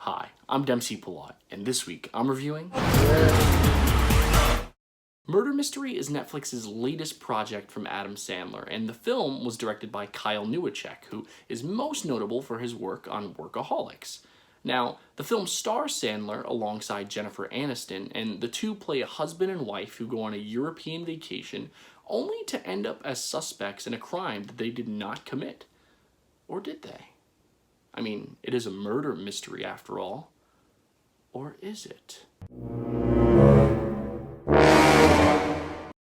Hi, I'm Dempsey Pilot, and this week I'm reviewing Murder Mystery is Netflix's latest project from Adam Sandler, and the film was directed by Kyle Newacek, who is most notable for his work on Workaholics. Now, the film stars Sandler alongside Jennifer Aniston, and the two play a husband and wife who go on a European vacation only to end up as suspects in a crime that they did not commit. Or did they? I mean, it is a murder mystery after all. Or is it?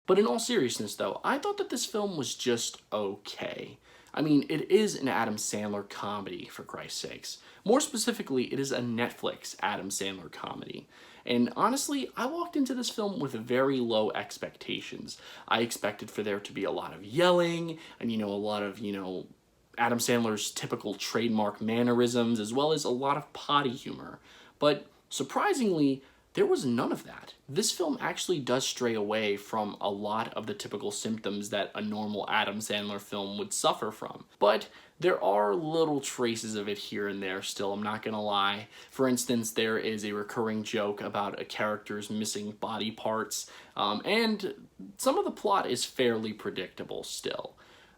But in all seriousness though, I thought that this film was just okay. I mean, it is an Adam Sandler comedy, for Christ's sakes. More specifically, it is a Netflix Adam Sandler comedy. And honestly, I walked into this film with very low expectations. I expected for there to be a lot of yelling, and a lot of, Adam Sandler's typical trademark mannerisms, as well as a lot of potty humor. But surprisingly, there was none of that. This film actually does stray away from a lot of the typical symptoms that a normal Adam Sandler film would suffer from. But there are little traces of it here and there still, I'm not gonna lie. For instance, there is a recurring joke about a character's missing body parts, and some of the plot is fairly predictable still.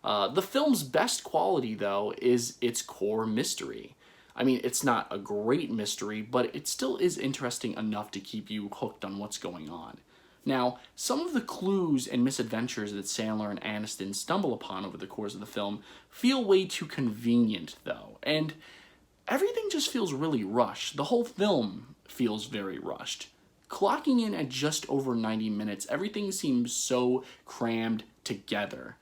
The film's best quality, though, is its core mystery. I mean, it's not a great mystery, but it still is interesting enough to keep you hooked on what's going on. Now, some of the clues and misadventures that Sandler and Aniston stumble upon over the course of the film feel way too convenient, though, and everything just feels really rushed. The whole film feels very rushed. Clocking in at just over 90 minutes, everything seems so crammed together.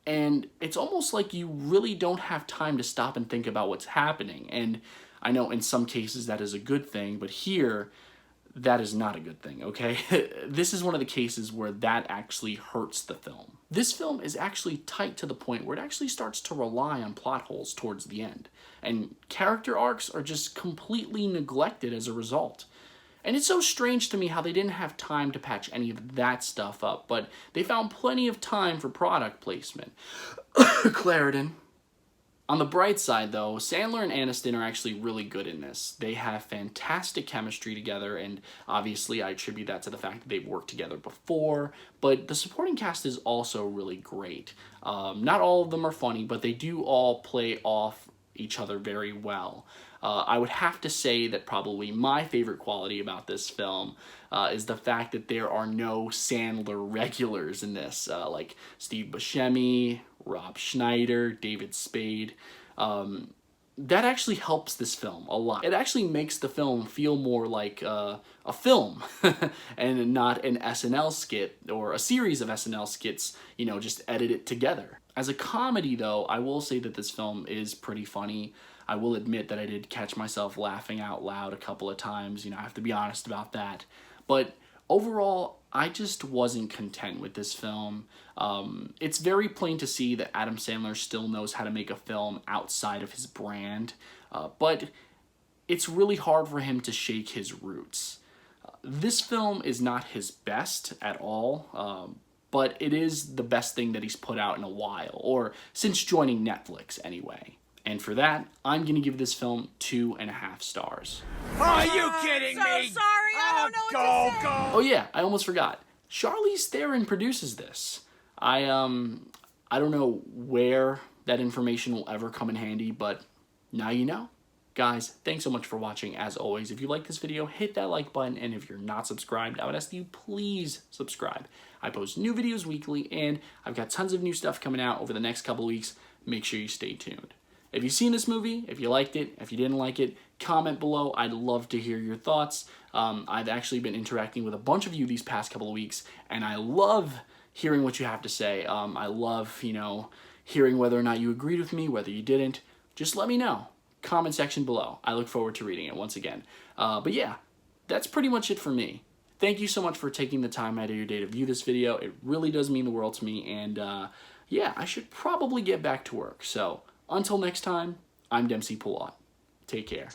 And it's almost like you really don't have time to stop and think about what's happening. And I know in some cases that is a good thing, but here, that is not a good thing, okay? This is one of the cases where that actually hurts the film. This film is actually tight to the point where it actually starts to rely on plot holes towards the end. And character arcs are just completely neglected as a result. And it's so strange to me how they didn't have time to patch any of that stuff up, but they found plenty of time for product placement. Clarendon. On the bright side, though, Sandler and Aniston are actually really good in this. They have fantastic chemistry together, and obviously I attribute that to the fact that they've worked together before, but the supporting cast is also really great. Not all of them are funny, but they do all play off each other very well. I would have to say that probably my favorite quality about this film is the fact that there are no Sandler regulars in this, like Steve Buscemi, Rob Schneider, David Spade. That actually helps this film a lot. It actually makes the film feel more like a film and not an SNL skit or a series of SNL skits, just edited together. As a comedy, though, I will say that this film is pretty funny. I will admit that I did catch myself laughing out loud a couple of times. I have to be honest about that. But overall, I just wasn't content with this film. It's very plain to see that Adam Sandler still knows how to make a film outside of his brand, but it's really hard for him to shake his roots. This film is not his best at all, but it is the best thing that he's put out in a while, or since joining Netflix anyway. And for that, I'm going to give this film 2.5 stars. Are you kidding me? So sorry, I don't know what to say. Oh yeah, I almost forgot. Charlize Theron produces this. I don't know where that information will ever come in handy, but now you know. Guys, thanks so much for watching. As always, if you like this video, hit that like button, and if you're not subscribed, I would ask that you please subscribe. I post new videos weekly, and I've got tons of new stuff coming out over the next couple weeks. Make sure you stay tuned. If you've seen this movie, if you liked it, if you didn't like it, comment below. I'd love to hear your thoughts. I've actually been interacting with a bunch of you these past couple of weeks, and I love hearing what you have to say. I love, hearing whether or not you agreed with me, whether you didn't. Just let me know. Comment section below. I look forward to reading it once again. But yeah, that's pretty much it for me. Thank you so much for taking the time out of your day to view this video. It really does mean the world to me, and yeah, I should probably get back to work. So until next time, I'm Dempsey Pilot. Take care.